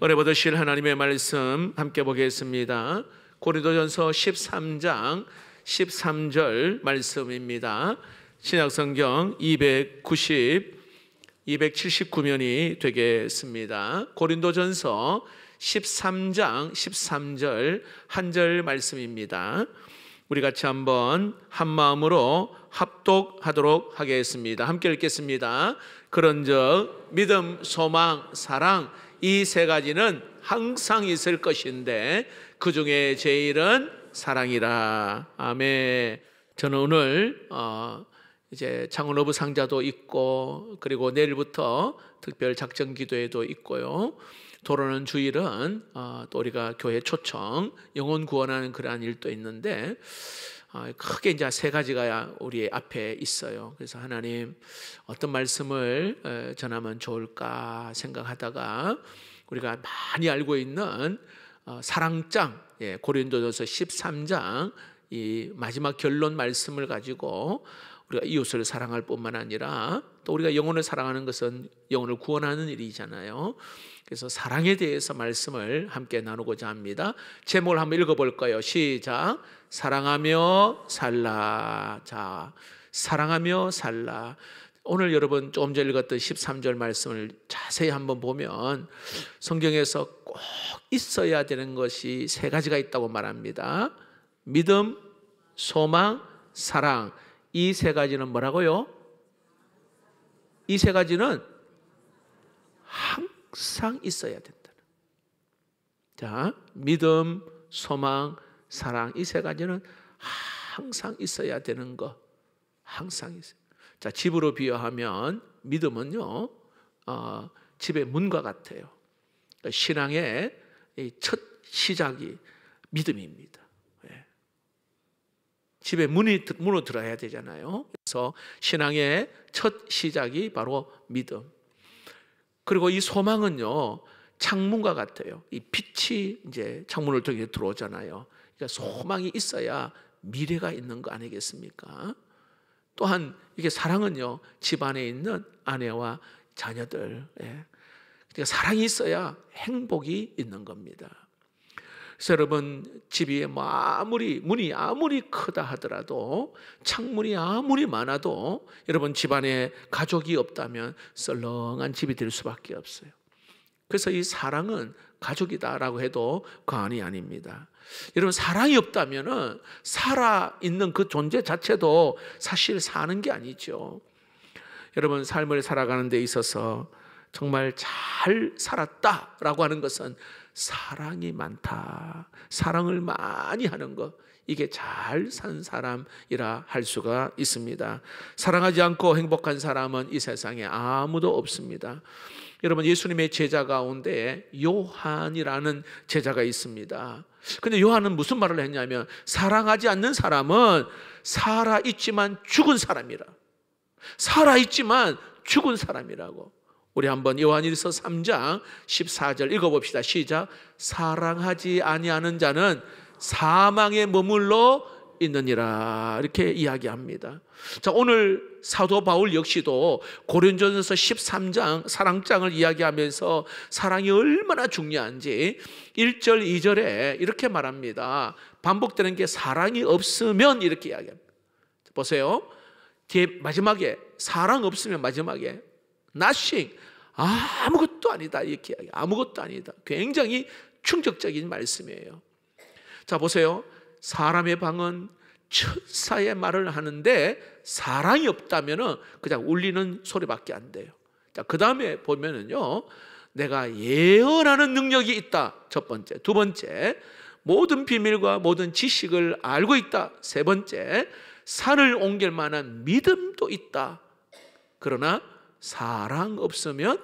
오늘 받으실 하나님의 말씀 함께 보겠습니다. 고린도전서 13장 13절 말씀입니다. 신약성경 279면이 되겠습니다. 고린도전서 13장 13절 한 절 말씀입니다. 우리 같이 한번 한 마음으로 합독하도록 하겠습니다. 함께 읽겠습니다. 그런즉 믿음, 소망, 사랑 이 세 가지는 항상 있을 것인데 그 중에 제일은 사랑이라. 아멘. 저는 오늘 이제 창원어부 상자도 있고, 그리고 내일부터 특별 작전 기도회도 있고요. 돌아오는 주일은 또 우리가 교회 초청 영혼 구원하는 그러한 일도 있는데, 크게 이제 세 가지가 우리 앞에 있어요. 그래서 하나님 어떤 말씀을 전하면 좋을까 생각하다가 우리가 많이 알고 있는 사랑장, 고린도전서 13장 이 마지막 결론 말씀을 가지고 우리가 이웃을 사랑할 뿐만 아니라 또 우리가 영혼을 사랑하는 것은 영혼을 구원하는 일이잖아요. 그래서 사랑에 대해서 말씀을 함께 나누고자 합니다. 제목을 한번 읽어볼까요? 시작. 사랑하며 살라. 자, 사랑하며 살라. 오늘 여러분 조금 전에 읽었던 13절 말씀을 자세히 한번 보면 성경에서 꼭 있어야 되는 것이 세 가지가 있다고 말합니다. 믿음, 소망, 사랑. 이 세 가지는 뭐라고요? 이 세 가지는 항상 있어야 된다. 자, 믿음, 소망, 사랑 이 세 가지는 항상 있어야 되는 거. 항상 있어요. 자, 집으로 비유하면 믿음은요, 집의 문과 같아요. 신앙의 첫 시작이 믿음입니다. 집에 문으로 들어야 되잖아요. 그래서 신앙의 첫 시작이 바로 믿음. 그리고 이 소망은요, 창문과 같아요. 이 빛이 이제 창문을 통해 들어오잖아요. 그러니까 소망이 있어야 미래가 있는 거 아니겠습니까? 또한 이게 사랑은요, 집안에 있는 아내와 자녀들. 그러니까 사랑이 있어야 행복이 있는 겁니다. 그래서 여러분, 집이 문이 아무리 크다 하더라도, 창문이 아무리 많아도 여러분 집안에 가족이 없다면 썰렁한 집이 될 수밖에 없어요. 그래서 이 사랑은 가족이다라고 해도 과언이 아닙니다. 여러분, 사랑이 없다면 살아있는 그 존재 자체도 사실 사는 게 아니죠. 여러분, 삶을 살아가는 데 있어서 정말 잘 살았다라고 하는 것은 사랑이 많다, 사랑을 많이 하는 것, 이게 잘 산 사람이라 할 수가 있습니다. 사랑하지 않고 행복한 사람은 이 세상에 아무도 없습니다. 여러분, 예수님의 제자 가운데 요한이라는 제자가 있습니다. 근데 요한은 무슨 말을 했냐면, 사랑하지 않는 사람은 살아있지만 죽은 사람이라. 살아있지만 죽은 사람이라고. 우리 한번 요한일서 3장 14절 읽어봅시다. 시작. 사랑하지 아니하는 자는 사망에 머물러 있느니라. 이렇게 이야기합니다. 자, 오늘 사도 바울 역시도 고린도전서 13장 사랑장을 이야기하면서 사랑이 얼마나 중요한지 1절 2절에 이렇게 말합니다. 반복되는 게 사랑이 없으면 이렇게 이야기합니다. 보세요. 뒤에 마지막에 사랑 없으면 마지막에 nothing, 아무것도 아니다 이렇게 이야기해요. 아무것도 아니다. 굉장히 충격적인 말씀이에요. 자, 보세요. 사람의 방은 천사의 말을 하는데 사랑이 없다면 그냥 울리는 소리밖에 안 돼요. 자, 그 다음에 보면은요, 내가 예언하는 능력이 있다. 첫 번째. 두 번째, 모든 비밀과 모든 지식을 알고 있다. 세 번째, 산을 옮길 만한 믿음도 있다. 그러나 사랑 없으면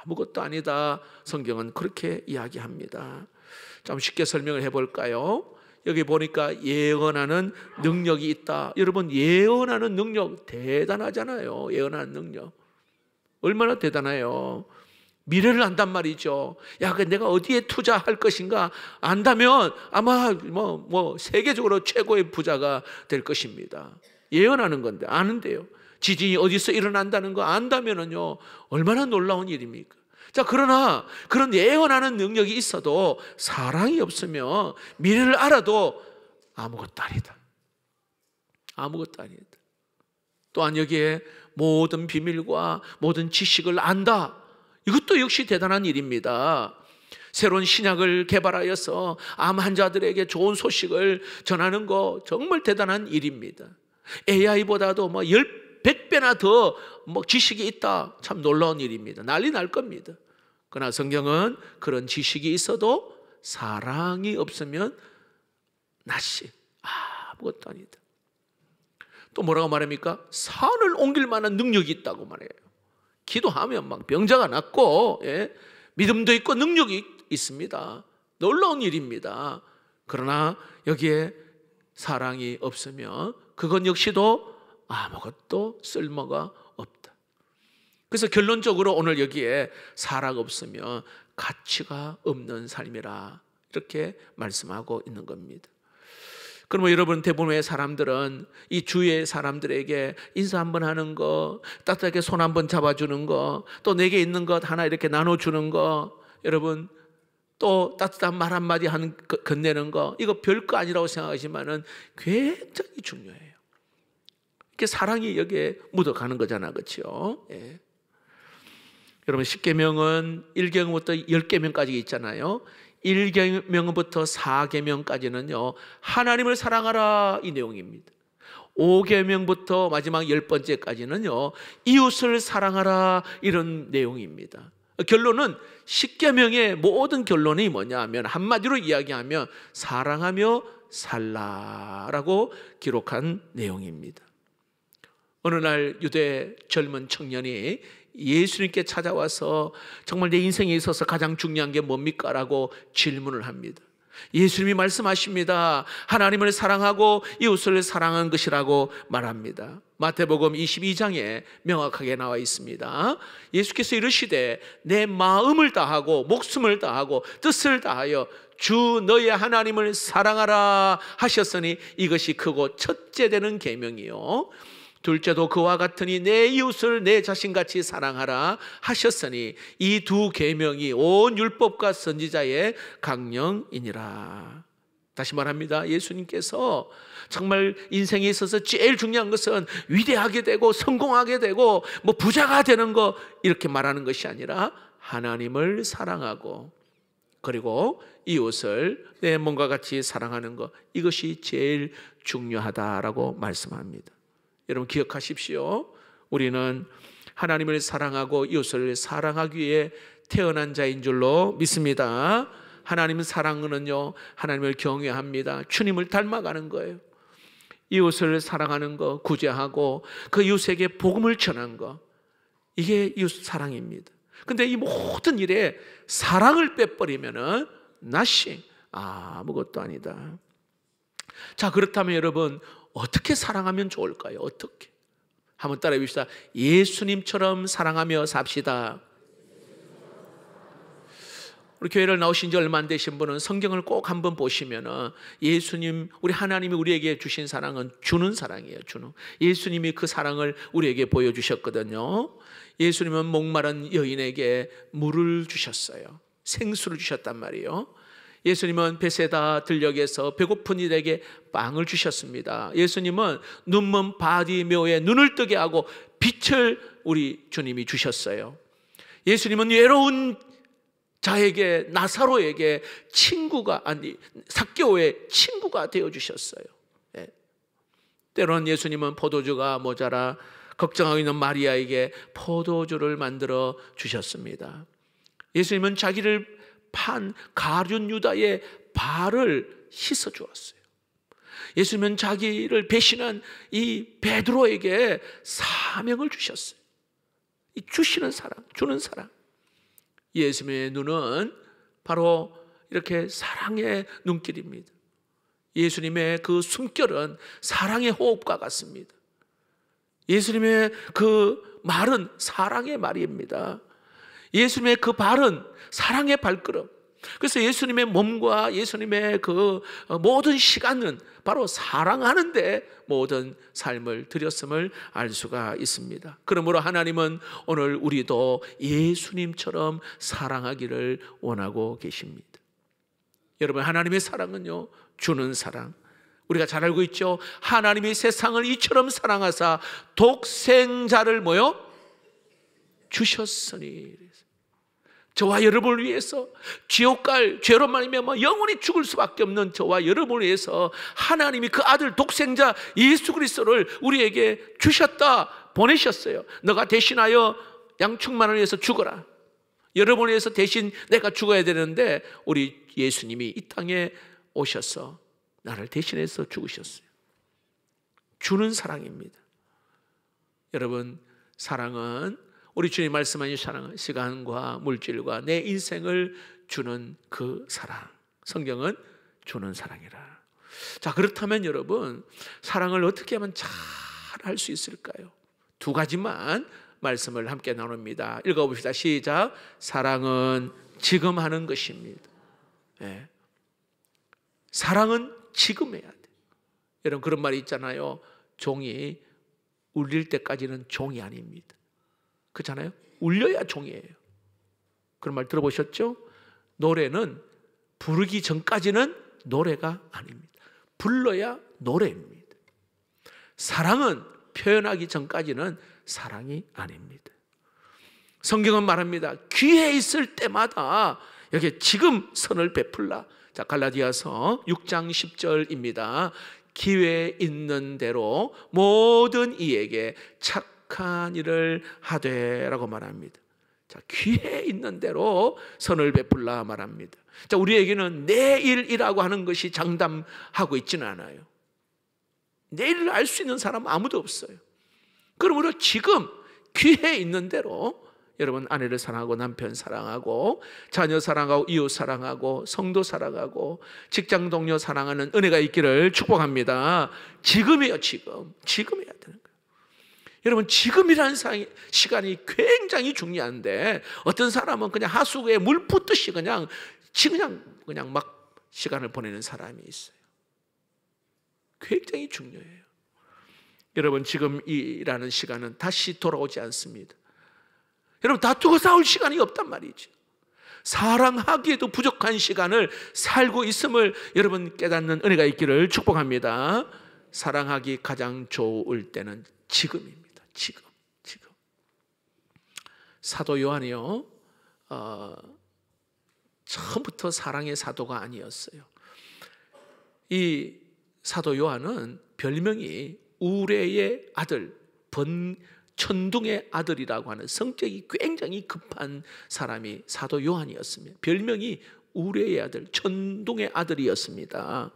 아무것도 아니다. 성경은 그렇게 이야기합니다. 좀 쉽게 설명을 해볼까요? 여기 보니까 예언하는 능력이 있다. 여러분, 예언하는 능력 대단하잖아요. 예언하는 능력 얼마나 대단해요. 미래를 안단 말이죠. 야, 내가 어디에 투자할 것인가 안다면 아마 세계적으로 최고의 부자가 될 것입니다. 예언하는 건데 아는데요. 지진이 어디서 일어난다는 거 안다면은요, 얼마나 놀라운 일입니까? 자, 그러나 그런 예언하는 능력이 있어도 사랑이 없으면 미래를 알아도 아무것도 아니다. 아무것도 아니다. 또한 여기에 모든 비밀과 모든 지식을 안다. 이것도 역시 대단한 일입니다. 새로운 신약을 개발하여서 암 환자들에게 좋은 소식을 전하는 거 정말 대단한 일입니다. AI보다도 100배나 더 지식이 있다. 참 놀라운 일입니다. 난리 날 겁니다. 그러나 성경은 그런 지식이 있어도 사랑이 없으면 낫시 아무것도 아니다. 또 뭐라고 말합니까? 산을 옮길 만한 능력이 있다고 말해요. 기도하면 막 병자가 낫고, 믿음도 있고 능력이 있습니다. 놀라운 일입니다. 그러나 여기에 사랑이 없으면 그건 역시도 아무것도 쓸모가 없다. 그래서 결론적으로 오늘 여기에 사랑 없으면 가치가 없는 삶이라 이렇게 말씀하고 있는 겁니다. 그러면 여러분, 대부분의 사람들은 이 주위의 사람들에게 인사 한번 하는 거, 따뜻하게 손 한번 잡아주는 거, 또 내게 있는 것 하나 이렇게 나눠주는 거, 여러분 또 따뜻한 말 한마디 건네는 거, 이거 별거 아니라고 생각하지만은 굉장히 중요해요. 이렇게 사랑이 여기에 묻어가는 거잖아, 그렇죠? 예. 여러분, 10계명은 1계명부터 10계명까지 있잖아요. 1계명부터 4계명까지는요 하나님을 사랑하라 이 내용입니다. 5계명부터 마지막 10번째까지는요 이웃을 사랑하라 이런 내용입니다. 결론은 10계명의 모든 결론이 뭐냐 하면 한마디로 이야기하면 사랑하며 살라라고 기록한 내용입니다. 어느 날 유대 젊은 청년이 예수님께 찾아와서 정말 내 인생에 있어서 가장 중요한 게 뭡니까? 라고 질문을 합니다. 예수님이 말씀하십니다. 하나님을 사랑하고 이웃을 사랑하는 것이라고 말합니다. 마태복음 22장에 명확하게 나와 있습니다. 예수께서 이르시되 내 마음을 다하고 목숨을 다하고 뜻을 다하여 주 너의 하나님을 사랑하라 하셨으니 이것이 크고 첫째 되는 계명이요 둘째도 그와 같으니 내 이웃을 내 자신같이 사랑하라 하셨으니 이 두 계명이 온 율법과 선지자의 강령이니라. 다시 말합니다. 예수님께서 정말 인생에 있어서 제일 중요한 것은 위대하게 되고 성공하게 되고 부자가 되는 거 이렇게 말하는 것이 아니라 하나님을 사랑하고 그리고 이웃을 내 몸과 같이 사랑하는 것, 이것이 제일 중요하다라고 말씀합니다. 여러분 기억하십시오. 우리는 하나님을 사랑하고 이웃을 사랑하기 위해 태어난 자인 줄로 믿습니다. 하나님 사랑은요 하나님을 경외합니다. 주님을 닮아가는 거예요. 이웃을 사랑하는 거, 구제하고 그 이웃에게 복음을 전한 거, 이게 이웃 사랑입니다. 근데 이 모든 일에 사랑을 빼버리면은 nothing, 아무것도 아니다. 자, 그렇다면 여러분 어떻게 사랑하면 좋을까요? 어떻게? 한번 따라해 봅시다. 예수님처럼 사랑하며 삽시다. 우리 교회를 나오신 지 얼마 안 되신 분은 성경을 꼭 한번 보시면은 예수님, 우리 하나님이 우리에게 주신 사랑은 주는 사랑이에요. 주는. 예수님이 그 사랑을 우리에게 보여주셨거든요. 예수님은 목마른 여인에게 물을 주셨어요. 생수를 주셨단 말이에요. 예수님은 베세다 들녘에서 배고픈 이들에게 빵을 주셨습니다. 예수님은 눈먼 바디메오의 눈을 뜨게 하고 빛을 우리 주님이 주셨어요. 예수님은 외로운 자에게, 나사로에게 삭개오의 친구가 되어주셨어요. 예. 때로는 예수님은 포도주가 모자라 걱정하고 있는 마리아에게 포도주를 만들어 주셨습니다. 예수님은 자기를 판 가룟 유다의 발을 씻어 주었어요. 예수님은 자기를 배신한 이 베드로에게 사명을 주셨어요. 이 주시는 사랑, 주는 사랑. 예수님의 눈은 바로 이렇게 사랑의 눈길입니다. 예수님의 그 숨결은 사랑의 호흡과 같습니다. 예수님의 그 말은 사랑의 말입니다. 예수님의 그 발은 사랑의 발걸음. 그래서 예수님의 몸과 예수님의 그 모든 시간은 바로 사랑하는 데 모든 삶을 드렸음을 알 수가 있습니다. 그러므로 하나님은 오늘 우리도 예수님처럼 사랑하기를 원하고 계십니다. 여러분, 하나님의 사랑은요, 주는 사랑. 우리가 잘 알고 있죠. 하나님이 세상을 이처럼 사랑하사 독생자를 주셨으니. 저와 여러분을 위해서 지옥 갈 죄로 말미암아 영원히 죽을 수밖에 없는 저와 여러분을 위해서 하나님이 그 아들 독생자 예수 그리스도를 우리에게 주셨다, 보내셨어요. 너가 대신하여 양충만을 위해서 죽어라. 여러분을 위해서 대신 내가 죽어야 되는데 우리 예수님이 이 땅에 오셔서 나를 대신해서 죽으셨어요. 주는 사랑입니다. 여러분, 사랑은, 우리 주님 말씀하신 사랑은 시간과 물질과 내 인생을 주는 그 사랑. 성경은 주는 사랑이라. 자, 그렇다면 여러분, 사랑을 어떻게 하면 잘 할 수 있을까요? 두 가지만 말씀을 함께 나눕니다. 읽어봅시다. 시작. 사랑은 지금 하는 것입니다. 네. 사랑은 지금 해야 돼. 여러분, 그런 말이 있잖아요. 종이 울릴 때까지는 종이 아닙니다. 그렇잖아요. 울려야 종이에요. 그런 말 들어보셨죠? 노래는 부르기 전까지는 노래가 아닙니다. 불러야 노래입니다. 사랑은 표현하기 전까지는 사랑이 아닙니다. 성경은 말합니다. 기회 있을 때마다 여기 지금 선을 베풀라. 자, 갈라디아서 6장 10절입니다. 기회 있는 대로 모든 이에게 착한 일을 하되라고 말합니다. 자, 기회 있는 대로 선을 베풀라 말합니다. 자, 우리에게는 내일이라고 하는 것이 장담하고 있지는 않아요. 내일을 알 수 있는 사람은 아무도 없어요. 그러므로 지금 기회 있는 대로 여러분, 아내를 사랑하고 남편 사랑하고 자녀 사랑하고 이웃 사랑하고 성도 사랑하고 직장 동료 사랑하는 은혜가 있기를 축복합니다. 지금이에요. 지금 해야 되는 거예요. 여러분, 지금이라는 시간이 굉장히 중요한데 어떤 사람은 그냥 하수구에 물 붓듯이 그냥 막 시간을 보내는 사람이 있어요. 굉장히 중요해요. 여러분, 지금이라는 시간은 다시 돌아오지 않습니다. 여러분, 다투고 싸울 시간이 없단 말이죠. 사랑하기에도 부족한 시간을 살고 있음을 여러분 깨닫는 은혜가 있기를 축복합니다. 사랑하기 가장 좋을 때는 지금입니다. 지금. 사도 요한이요, 처음부터 사랑의 사도가 아니었어요. 이 사도 요한은 별명이 우레의 아들, 천둥의 아들이라고 하는 성격이 굉장히 급한 사람이 사도 요한이었습니다. 별명이 우레의 아들, 천둥의 아들이었습니다.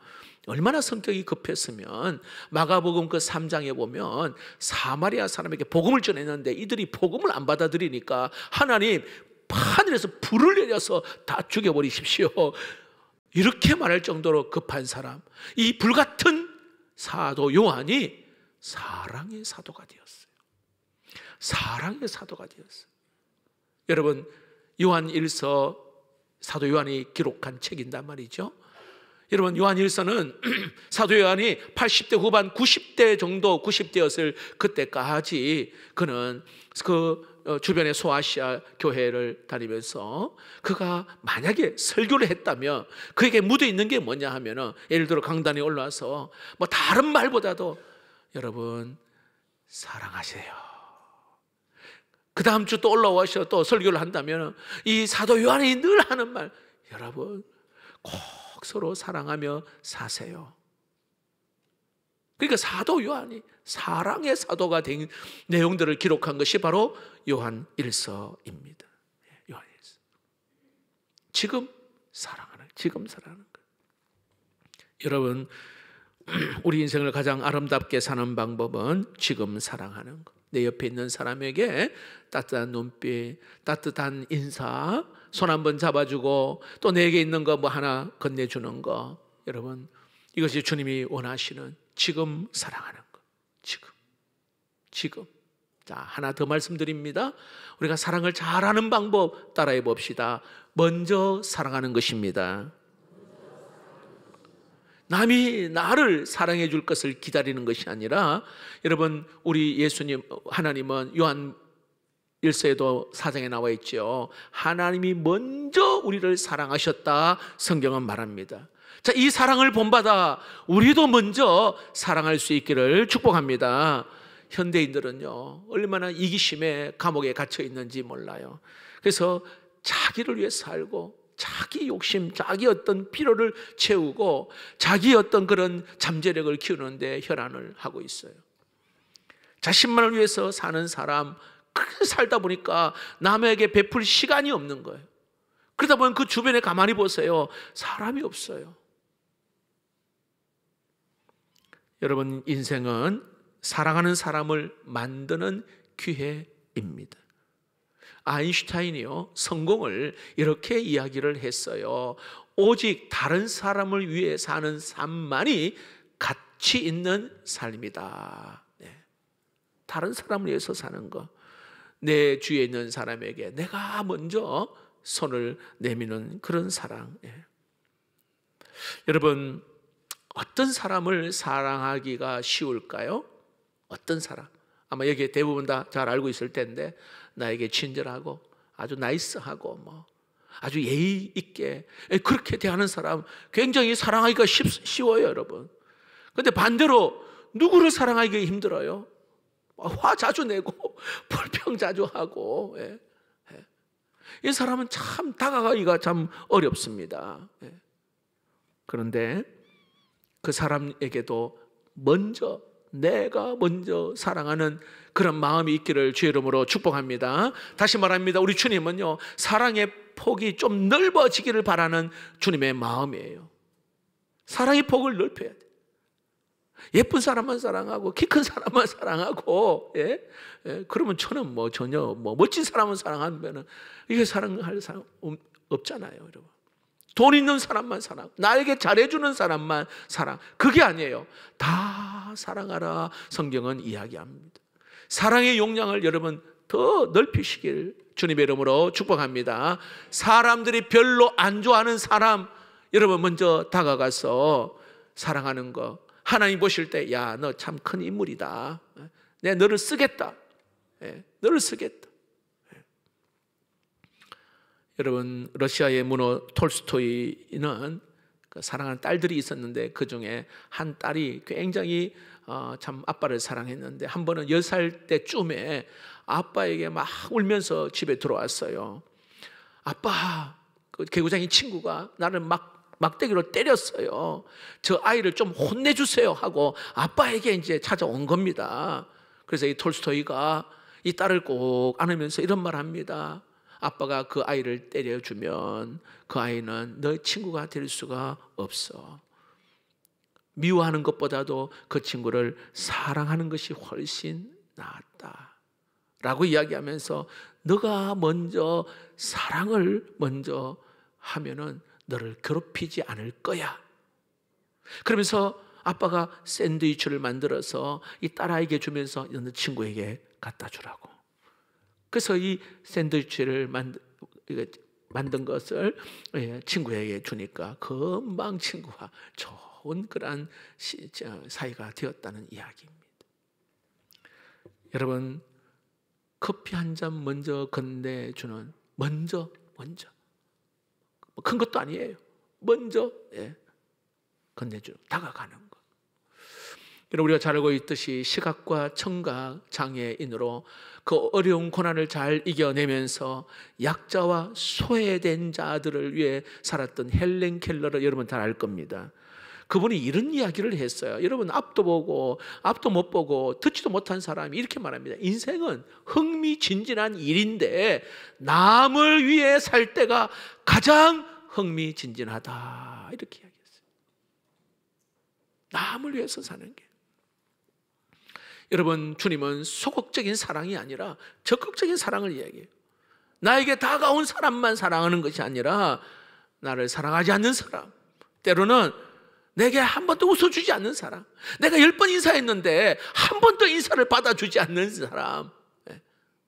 얼마나 성격이 급했으면 마가복음 그 3장에 보면 사마리아 사람에게 복음을 전했는데 이들이 복음을 안 받아들이니까 하나님 하늘에서 불을 내려서 다 죽여버리십시오. 이렇게 말할 정도로 급한 사람, 이 불같은 사도 요한이 사랑의 사도가 되었어요. 사랑의 사도가 되었어요. 여러분, 요한 1서 사도 요한이 기록한 책인단 말이죠. 여러분, 요한 1서는 사도 요한이 80대 후반 90대 정도 90대였을 그때까지 그는 그 주변의 소아시아 교회를 다니면서 그가 만약에 설교를 했다면 그에게 묻어 있는 게 뭐냐 하면은, 예를 들어 강단에 올라와서 뭐 다른 말보다도 여러분 사랑하세요. 그 다음 주 또 올라와서 또 설교를 한다면 이 사도 요한이 늘 하는 말, 여러분 꼭 서로 사랑하며 사세요. 그러니까 사도 요한이 사랑의 사도가 된 내용들을 기록한 것이 바로 요한 1서입니다. 요한 1서. 지금 사랑하는 거예요. 여러분, 우리 인생을 가장 아름답게 사는 방법은 지금 사랑하는 것. 내 옆에 있는 사람에게 따뜻한 눈빛, 따뜻한 인사, 손 한번 잡아주고 또 내게 있는 거 뭐 하나 건네주는 거. 여러분, 이것이 주님이 원하시는 지금 사랑하는 것. 지금. 자, 하나 더 말씀드립니다. 우리가 사랑을 잘하는 방법 따라해 봅시다. 먼저 사랑하는 것입니다. 남이 나를 사랑해 줄 것을 기다리는 것이 아니라, 여러분, 우리 예수님, 하나님은 요한 1서에도 4장에 나와 있죠. 하나님이 먼저 우리를 사랑하셨다 성경은 말합니다. 자, 이 사랑을 본받아 우리도 먼저 사랑할 수 있기를 축복합니다. 현대인들은요, 얼마나 이기심에 감옥에 갇혀 있는지 몰라요. 그래서 자기를 위해 살고, 자기 욕심, 자기 어떤 필요를 채우고, 자기 어떤 그런 잠재력을 키우는데 혈안을 하고 있어요. 자신만을 위해서 사는 사람, 그렇게 살다 보니까 남에게 베풀 시간이 없는 거예요. 그러다 보면 그 주변에 가만히 보세요. 사람이 없어요. 여러분, 인생은 사랑하는 사람을 만드는 기회입니다. 아인슈타인이요, 성공을 이렇게 이야기를 했어요. 오직 다른 사람을 위해 사는 삶만이 가치 있는 삶이다. 네. 다른 사람을 위해서 사는 것, 내 주위에 있는 사람에게 내가 먼저 손을 내미는 그런 사랑. 네. 여러분, 어떤 사람을 사랑하기가 쉬울까요? 어떤 사람? 아마 여기 대부분 다 잘 알고 있을 텐데, 나에게 친절하고 아주 나이스하고 아주 예의 있게 그렇게 대하는 사람 굉장히 사랑하기가 쉬워요, 여러분. 그런데 반대로 누구를 사랑하기가 힘들어요? 화 자주 내고 불평 자주 하고, 이 사람은 참 다가가기가 참 어렵습니다. 그런데 그 사람에게도 먼저, 내가 먼저 사랑하는 그런 마음이 있기를 주의 이름으로 축복합니다. 다시 말합니다. 우리 주님은요, 사랑의 폭이 좀 넓어지기를 바라는 주님의 마음이에요. 사랑의 폭을 넓혀야 돼. 예쁜 사람만 사랑하고 키 큰 사람만 사랑하고, 그러면 저는 전혀 멋진 사람만 사랑하면 이게 사랑할 사람 없잖아요, 여러분. 돈 있는 사람만 사랑, 나에게 잘해주는 사람만 사랑, 그게 아니에요. 다 사랑하라 성경은 이야기합니다. 사랑의 용량을 여러분 더 넓히시길 주님의 이름으로 축복합니다. 사람들이 별로 안 좋아하는 사람, 여러분 먼저 다가가서 사랑하는 거. 하나님 보실 때, 야, 너 참 큰 인물이다, 내가 너를 쓰겠다, 너를 쓰겠다. 여러분, 러시아의 문호 톨스토이는 사랑하는 딸들이 있었는데, 그 중에 한 딸이 굉장히 참 아빠를 사랑했는데, 한 번은 10살 때쯤에 아빠에게 막 울면서 집에 들어왔어요. 아빠, 그 개구장이 친구가 나를 막대기로 때렸어요. 저 아이를 좀 혼내주세요 하고 아빠에게 이제 찾아온 겁니다. 그래서 이 톨스토이가 이 딸을 꼭 안으면서 이런 말 합니다. 아빠가 그 아이를 때려주면 그 아이는 너의 친구가 될 수가 없어. 미워하는 것보다도 그 친구를 사랑하는 것이 훨씬 낫다 라고 이야기하면서, 너가 먼저 사랑을 먼저 하면은 너를 괴롭히지 않을 거야. 그러면서 아빠가 샌드위치를 만들어서 이 딸아이에게 주면서 너 친구에게 갖다 주라고. 그래서 이 샌드위치를 만든 것을 친구에게 주니까 금방 친구와 좋은 그런 사이가 되었다는 이야기입니다. 여러분, 커피 한 잔 먼저 건네주는, 먼저 큰 것도 아니에요. 먼저 건네주는, 다가가는 것. 우리가 잘 알고 있듯이 시각과 청각 장애인으로 그 어려운 고난을 잘 이겨내면서 약자와 소외된 자들을 위해 살았던 헬렌 켈러를 여러분 잘 알 겁니다. 그분이 이런 이야기를 했어요. 여러분, 앞도 보고 앞도 못 보고 듣지도 못한 사람이 이렇게 말합니다. 인생은 흥미진진한 일인데 남을 위해 살 때가 가장 흥미진진하다, 이렇게 이야기했어요. 남을 위해서 사는 게. 여러분, 주님은 소극적인 사랑이 아니라 적극적인 사랑을 이야기해요. 나에게 다가온 사람만 사랑하는 것이 아니라 나를 사랑하지 않는 사람, 때로는 내게 한 번도 웃어주지 않는 사람, 내가 10번 인사했는데 한 번도 인사를 받아주지 않는 사람,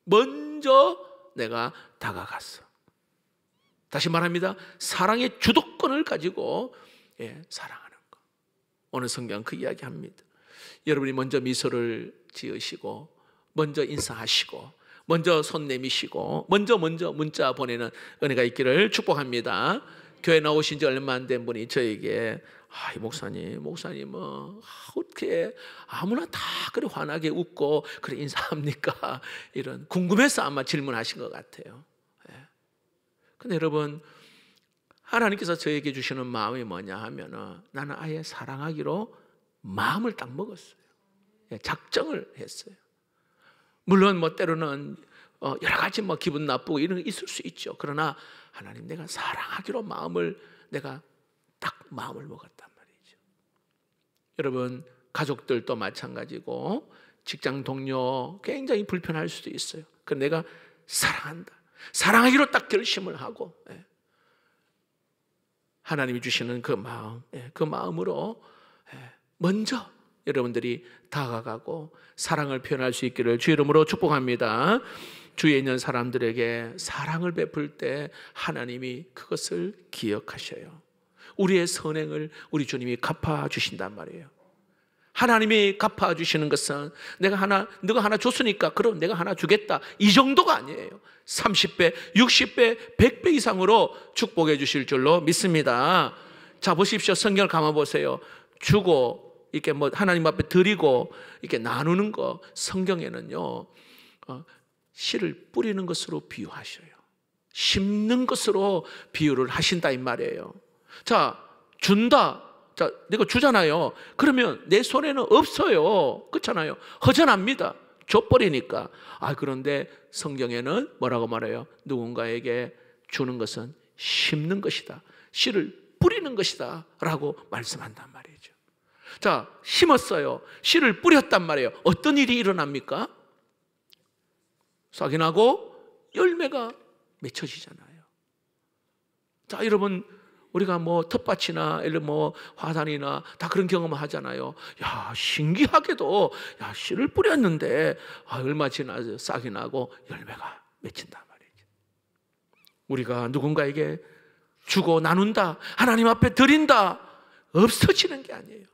먼저 내가 다가갔어. 다시 말합니다. 사랑의 주도권을 가지고 사랑하는 것. 오늘 성경 그 이야기합니다. 여러분이 먼저 미소를 지으시고 먼저 인사하시고 먼저 손 내미시고 먼저 문자 보내는 은혜가 있기를 축복합니다. 교회 나오신 지 얼마 안 된 분이 저에게 목사님 어떻게 아무나 다 그래 환하게 웃고 그래 인사합니까? 이런 궁금해서 아마 질문하신 것 같아요. 근데 여러분, 하나님께서 저에게 주시는 마음이 뭐냐 하면은 나는 아예 사랑하기로 마음을 딱 먹었어요. 작정을 했어요. 물론 때로는 여러 가지 기분 나쁘고 이런 게 있을 수 있죠. 그러나 하나님, 내가 사랑하기로 내가 딱 마음을 먹었단 말이죠. 여러분, 가족들도 마찬가지고 직장 동료 굉장히 불편할 수도 있어요. 그럼 내가 사랑한다. 사랑하기로 딱 결심을 하고 하나님이 주시는 그 마음, 그 마음으로 먼저 여러분들이 다가가고 사랑을 표현할 수 있기를 주 이름으로 축복합니다. 주위에 있는 사람들에게 사랑을 베풀 때 하나님이 그것을 기억하셔요. 우리의 선행을 우리 주님이 갚아주신단 말이에요. 하나님이 갚아주시는 것은 너가 하나 줬으니까 그럼 내가 하나 주겠다, 이 정도가 아니에요. 30배, 60배, 100배 이상으로 축복해 주실 줄로 믿습니다. 자, 보십시오. 성경을 감아 보세요. 주고 이렇게 하나님 앞에 드리고 이렇게 나누는 거, 성경에는요 씨를 뿌리는 것으로 비유하셔요. 심는 것으로 비유를 하신다 이 말이에요. 자, 준다. 자, 내가 주잖아요. 그러면 내 손에는 없어요. 그렇잖아요. 허전합니다. 줘버리니까. 그런데 성경에는 뭐라고 말해요? 누군가에게 주는 것은 심는 것이다, 씨를 뿌리는 것이다 라고 말씀한단 말이죠. 자, 심었어요. 씨를 뿌렸단 말이에요. 어떤 일이 일어납니까? 싹이 나고 열매가 맺혀지잖아요. 자, 여러분, 우리가 텃밭이나 화산이나 다 그런 경험을 하잖아요. 신기하게도 씨를 뿌렸는데 얼마 지나서 싹이 나고 열매가 맺힌단 말이죠. 우리가 누군가에게 주고 나눈다, 하나님 앞에 드린다, 없어지는 게 아니에요.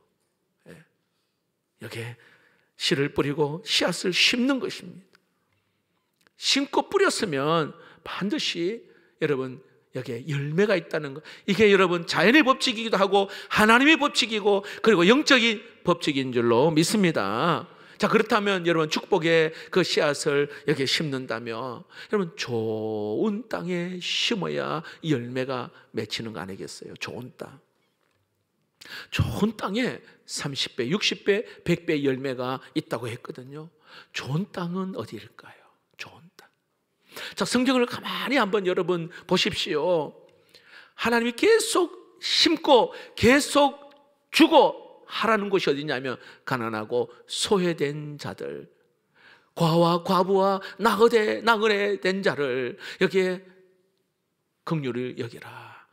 여기에 씨를 뿌리고 씨앗을 심는 것입니다. 심고 뿌렸으면 반드시 여러분 여기에 열매가 있다는 것, 이게 여러분 자연의 법칙이기도 하고 하나님의 법칙이고 그리고 영적인 법칙인 줄로 믿습니다. 자, 그렇다면 여러분 축복의 그 씨앗을 여기에 심는다면 여러분 좋은 땅에 심어야 열매가 맺히는 거 아니겠어요? 좋은 땅. 좋은 땅에 30배, 60배, 100배 열매가 있다고 했거든요. 좋은 땅은 어디일까요? 좋은 땅. 자, 성경을 가만히 한번 여러분 보십시오. 하나님이 계속 심고 계속 주고 하라는 곳이 어디냐면 가난하고 소외된 자들, 과와 과부와 나그네 된 자를 여기에 긍휼을 여기라,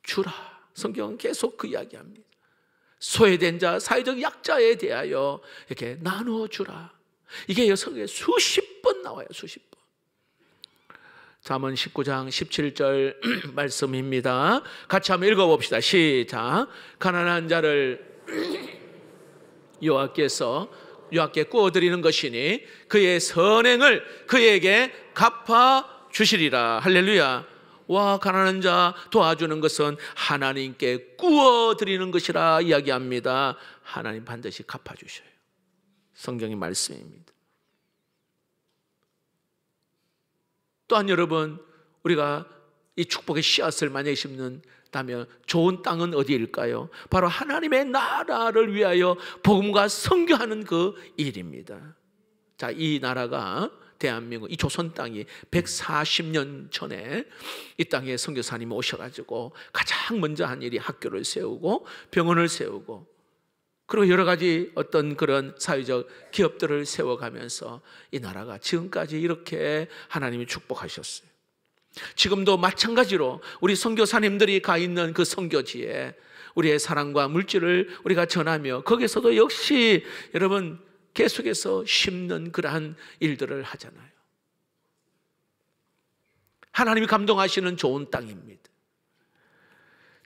주라. 성경은 계속 그 이야기합니다. 소외된 자, 사회적 약자에 대하여 이렇게 나누어 주라. 이게 성경에 수십 번 나와요. 수십 번. 잠언 19장 17절 말씀입니다. 같이 한번 읽어봅시다. 시작. 가난한 자를 여호와께 구워드리는 것이니 그의 선행을 그에게 갚아 주시리라. 할렐루야. 와, 가난한 자 도와주는 것은 하나님께 구워드리는 것이라 이야기합니다. 하나님 반드시 갚아주셔요. 성경의 말씀입니다. 또한 여러분, 우리가 이 축복의 씨앗을 만약에 심는다면 좋은 땅은 어디일까요? 바로 하나님의 나라를 위하여 복음과 선교하는 그 일입니다. 자, 이 나라가 대한민국, 이 조선 땅이 140년 전에 이 땅에 선교사님이 오셔가지고 가장 먼저 한 일이 학교를 세우고 병원을 세우고 그리고 여러 가지 어떤 그런 사회적 기업들을 세워가면서 이 나라가 지금까지 이렇게 하나님이 축복하셨어요. 지금도 마찬가지로 우리 선교사님들이 가 있는 그 선교지에 우리의 사랑과 물질을 우리가 전하며 거기서도 역시 여러분 계속해서 심는 그러한 일들을 하잖아요. 하나님이 감동하시는 좋은 땅입니다.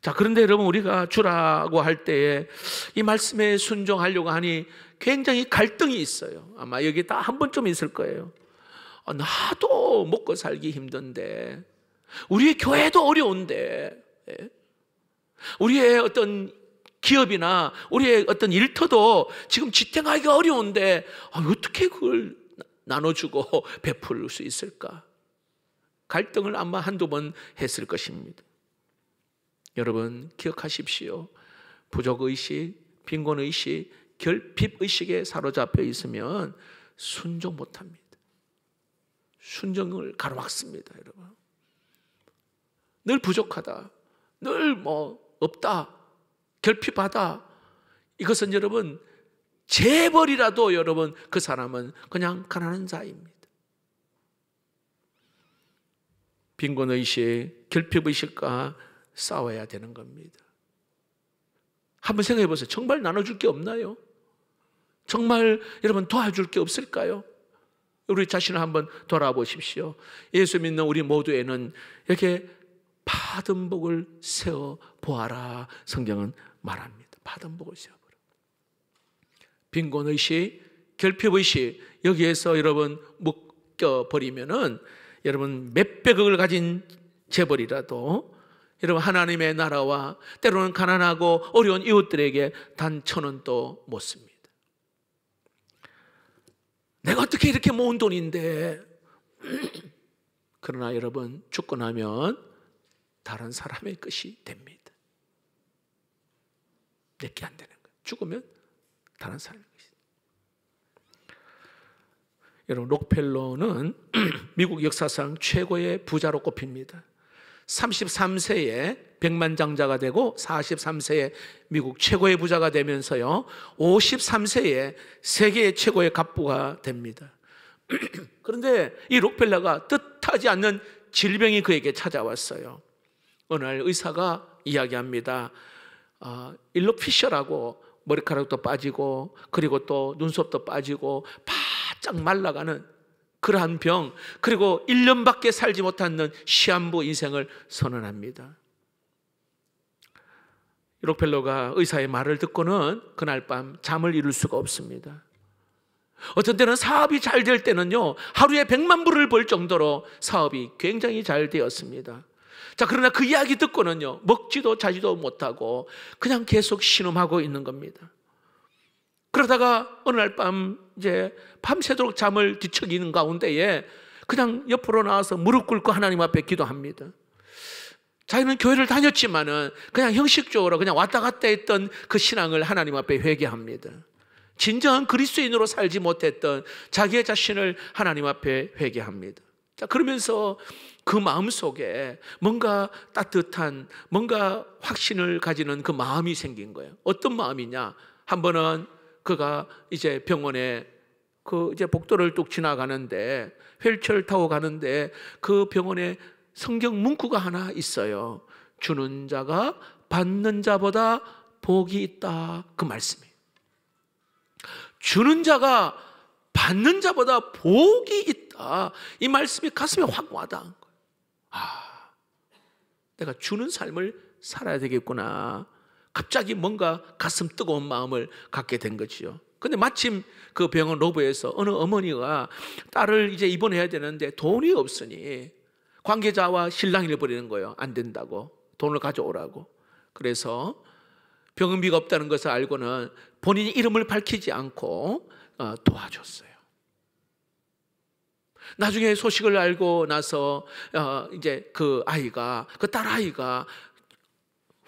자, 그런데 여러분, 우리가 주라고 할 때에 이 말씀에 순종하려고 하니 굉장히 갈등이 있어요. 아마 여기 다 한 번쯤 있을 거예요. 나도 먹고 살기 힘든데, 우리의 교회도 어려운데, 우리의 어떤 기업이나 우리의 어떤 일터도 지금 지탱하기 어려운데 어떻게 그걸 나눠주고 베풀 수 있을까? 갈등을 아마 한두 번 했을 것입니다. 여러분, 기억하십시오. 부족의식, 빈곤의식, 결핍의식에 사로잡혀 있으면 순종 못합니다. 순종을 가로막습니다. 여러분, 늘 부족하다, 늘 없다, 결핍하다, 이것은 여러분 재벌이라도 여러분 그 사람은 그냥 가난한 자입니다. 빈곤의식, 결핍의식과 싸워야 되는 겁니다. 한번 생각해 보세요. 정말 나눠줄 게 없나요? 정말 여러분 도와줄 게 없을까요? 우리 자신을 한번 돌아보십시오. 예수 믿는 우리 모두에는 이렇게 받은 복을 세워 보아라, 성경은 말합니다. 받은 복을 세워 보라. 빈곤의식, 결핍의식, 여기에서 여러분 묶여버리면은 여러분 몇백억을 가진 재벌이라도 여러분 하나님의 나라와 때로는 가난하고 어려운 이웃들에게 단 1,000원도 못 씁니다. 내가 어떻게 이렇게 모은 돈인데. 그러나 여러분, 죽고 나면 다른 사람의 것이 됩니다. 내게 안 되는 거예요. 죽으면 다른 사람의 것이. 여러분, 록펠러는 미국 역사상 최고의 부자로 꼽힙니다. 33세에 백만장자가 되고 43세에 미국 최고의 부자가 되면서요, 53세에 세계 최고의 갑부가 됩니다. 그런데 이 록펠러가 뜻하지 않는 질병이 그에게 찾아왔어요. 어느 날 의사가 이야기합니다. 일로피셔라고 머리카락도 빠지고 그리고 또 눈썹도 빠지고 바짝 말라가는 그러한 병, 그리고 1년밖에 살지 못하는 시한부 인생을 선언합니다. 록펠러가 의사의 말을 듣고는 그날 밤 잠을 이룰 수가 없습니다. 어떤 때는 사업이 잘 될 때는요, 하루에 100만 불을 벌 정도로 사업이 굉장히 잘 되었습니다. 자, 그러나 그 이야기 듣고는요, 먹지도 자지도 못하고 그냥 계속 신음하고 있는 겁니다. 그러다가 어느 날 밤 이제 밤새도록 잠을 뒤척이는 가운데에 그냥 옆으로 나와서 무릎 꿇고 하나님 앞에 기도합니다. 자기는 교회를 다녔지만은 그냥 형식적으로 그냥 왔다 갔다 했던 그 신앙을 하나님 앞에 회개합니다. 진정한 그리스도인으로 살지 못했던 자기의 자신을 하나님 앞에 회개합니다. 자, 그러면서 그 마음속에 뭔가 따뜻한, 뭔가 확신을 가지는 그 마음이 생긴 거예요. 어떤 마음이냐? 한 번은 그가 이제 병원에 그 이제 복도를 뚝 지나가는데 휠체어를 타고 가는데 그 병원에 성경 문구가 하나 있어요. 주는 자가 받는 자보다 복이 있다. 그 말씀이에요. 주는 자가 받는 자보다 복이 있다. 이 말씀이 가슴에 확 와닿은 거예요. 내가 주는 삶을 살아야 되겠구나. 갑자기 뭔가 가슴 뜨거운 마음을 갖게 된 거지요. 근데 마침 그 병원 로비에서 어느 어머니가 딸을 이제 입원해야 되는데 돈이 없으니 관계자와 실랑이를 벌이는 거예요. 안 된다고, 돈을 가져오라고. 그래서 병원비가 없다는 것을 알고는 본인이 이름을 밝히지 않고 도와줬어요. 나중에 소식을 알고 나서 이제 그 아이가, 그 딸 아이가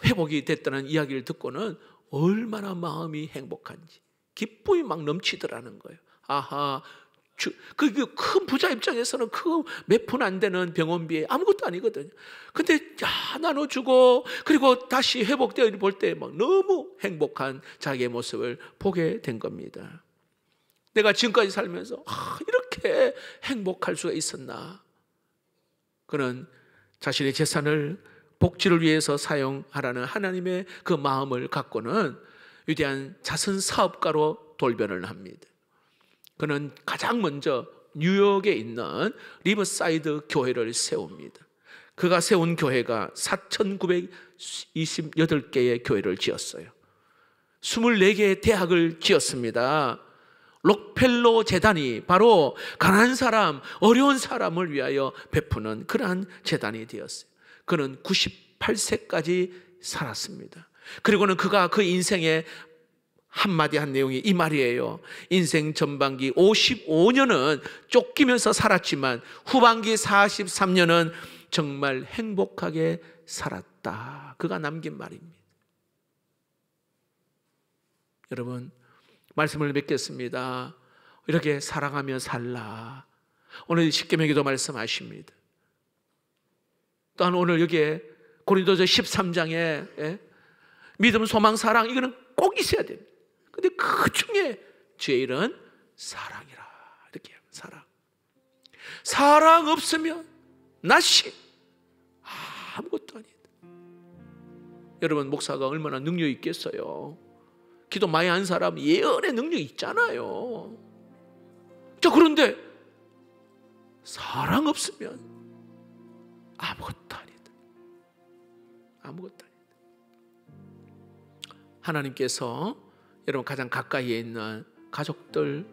회복이 됐다는 이야기를 듣고는 얼마나 마음이 행복한지 기쁨이 막 넘치더라는 거예요. 아하, 그 큰 부자 입장에서는 그 몇 푼 안 되는 병원비에 아무것도 아니거든요. 근데 나눠주고 그리고 다시 회복되어 볼 때 막 너무 행복한 자기의 모습을 보게 된 겁니다. 내가 지금까지 살면서 이렇게 행복할 수가 있었나. 그는 자신의 재산을 복지를 위해서 사용하라는 하나님의 그 마음을 갖고는 위대한 자선 사업가로 돌변을 합니다. 그는 가장 먼저 뉴욕에 있는 리버사이드 교회를 세웁니다. 그가 세운 교회가 4,928개의 교회를 지었어요. 24개의 대학을 지었습니다. 록펠로 재단이 바로 가난한 사람, 어려운 사람을 위하여 베푸는 그러한 재단이 되었어요. 그는 98세까지 살았습니다. 그리고는 그가 그 인생의 한마디 한 내용이 이 말이에요. 인생 전반기 55년은 쫓기면서 살았지만 후반기 43년은 정말 행복하게 살았다. 그가 남긴 말입니다. 여러분, 말씀을 맺겠습니다. 이렇게 사랑하며 살라. 오늘 십계명에도 말씀하십니다. 또한 오늘 여기에 고린도서 13장에 믿음, 소망, 사랑 이거는 꼭 있어야 됩니다. 근데 그 중에 제일은 사랑이라. 이렇게 사랑. 사랑 없으면 낫이 아무것도 아니다. 여러분, 목사가 얼마나 능력 있겠어요? 기도 많이 한 사람 예언의 능력이 있잖아요. 자, 그런데 사랑 없으면 아무것도 아니다. 아무것도 아니다. 하나님께서 여러분 가장 가까이에 있는 가족들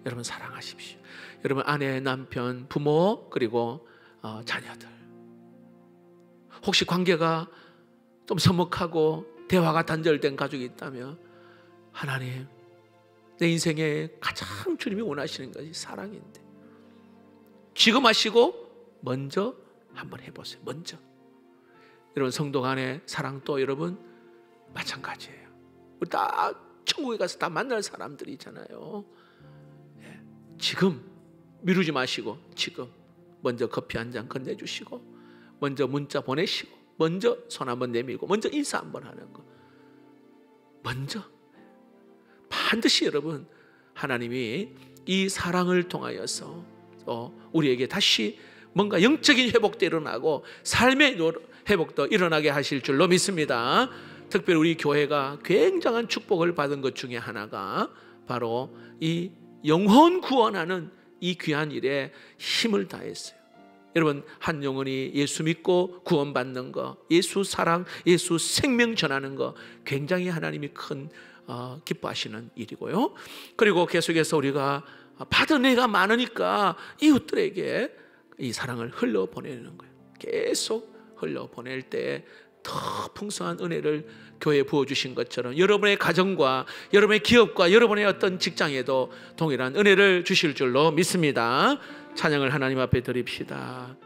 여러분 사랑하십시오. 여러분 아내, 남편, 부모 그리고 자녀들. 혹시 관계가 좀 서먹하고 대화가 단절된 가족이 있다면 하나님, 내 인생에 가장 주님이 원하시는 것이 사랑인데 지금 하시고 먼저 한번 해보세요. 먼저. 여러분 성도 간의 사랑도 여러분 마찬가지예요. 우리 다 천국에 가서 다 만날 사람들이잖아요. 지금 미루지 마시고 지금 먼저 커피 한 잔 건네주시고 먼저 문자 보내시고 먼저 손 한번 내밀고 먼저 인사 한번 하는 거 먼저. 반드시 여러분 하나님이 이 사랑을 통하여서 우리에게 다시 뭔가 영적인 회복도 일어나고 삶의 회복도 일어나게 하실 줄로 믿습니다. 특별히 우리 교회가 굉장한 축복을 받은 것 중에 하나가 바로 이 영혼 구원하는 이 귀한 일에 힘을 다했어요. 여러분 한 영혼이 예수 믿고 구원받는 거, 예수 사랑, 예수 생명 전하는 거 굉장히 하나님이 큰 기뻐하시는 일이고요. 그리고 계속해서 우리가 받은 애가 많으니까 이웃들에게 이 사랑을 흘려보내는 거예요. 계속 흘려보낼 때 더 풍성한 은혜를 교회에 부어주신 것처럼 여러분의 가정과 여러분의 기업과 여러분의 어떤 직장에도 동일한 은혜를 주실 줄로 믿습니다. 찬양을 하나님 앞에 드립시다.